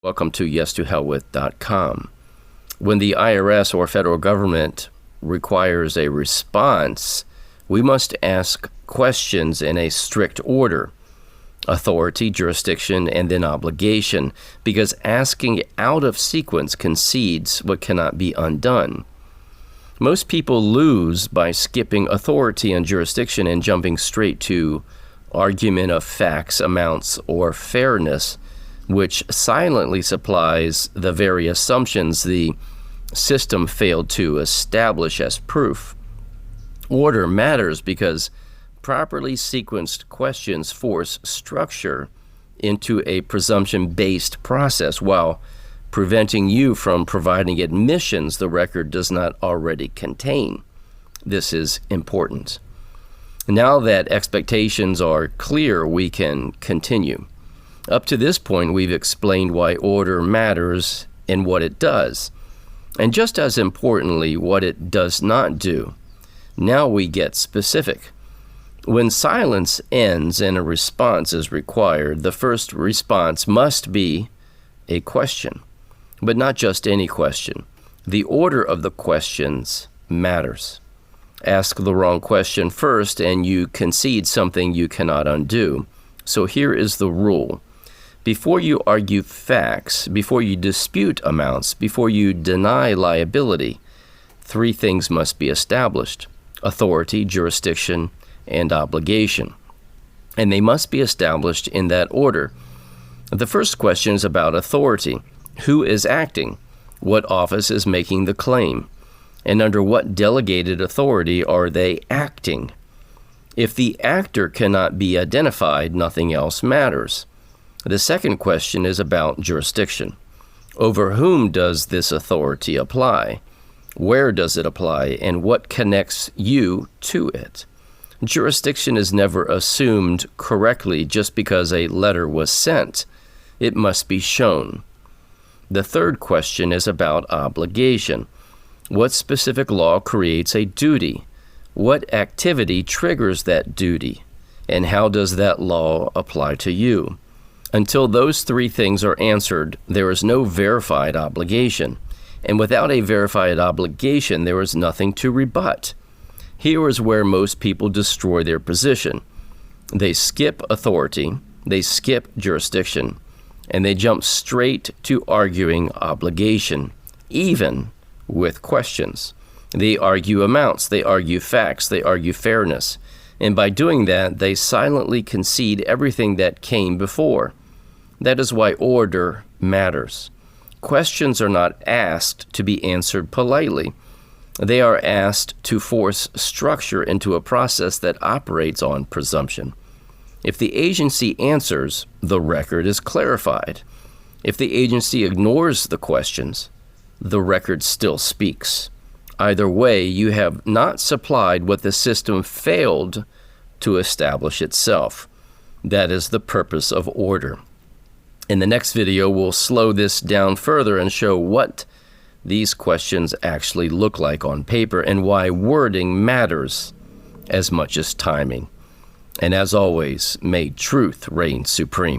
Welcome to yes2hellwith.com. When the IRS or federal government requires a response, we must ask questions in a strict order: authority, jurisdiction, and then obligation, because asking out of sequence concedes what cannot be undone. Most people lose by skipping authority and jurisdiction and jumping straight to argument of facts, amounts, or fairness, which silently supplies the very assumptions the system failed to establish as proof. Order matters because properly sequenced questions force structure into a presumption-based process while preventing you from providing admissions the record does not already contain. This is important. Now that expectations are clear, we can continue. Up to this point, we've explained why order matters and what it does, and just as importantly, what it does not do. Now we get specific. When silence ends and a response is required, the first response must be a question, but not just any question. The order of the questions matters. Ask the wrong question first, and you concede something you cannot undo. So here is the rule. Before you argue facts, before you dispute amounts, before you deny liability, three things must be established: authority, jurisdiction, and obligation. And they must be established in that order. The first question is about authority. Who is acting? What office is making the claim? And under what delegated authority are they acting? If the actor cannot be identified, nothing else matters. The second question is about jurisdiction. Over whom does this authority apply? Where does it apply, and what connects you to it? Jurisdiction is never assumed correctly just because a letter was sent. It must be shown. The third question is about obligation. What specific law creates a duty? What activity triggers that duty? And how does that law apply to you? Until those three things are answered, there is no verified obligation. And without a verified obligation, there is nothing to rebut. Here is where most people destroy their position. They skip authority, they skip jurisdiction, and they jump straight to arguing obligation, even with questions. They argue amounts, they argue facts, they argue fairness. And by doing that, they silently concede everything that came before. That is why order matters. Questions are not asked to be answered politely. They are asked to force structure into a process that operates on presumption. If the agency answers, the record is clarified. If the agency ignores the questions, the record still speaks. Either way, you have not supplied what the system failed to establish itself. That is the purpose of order. In the next video, we'll slow this down further and show what these questions actually look like on paper and why wording matters as much as timing. And as always, may truth reign supreme.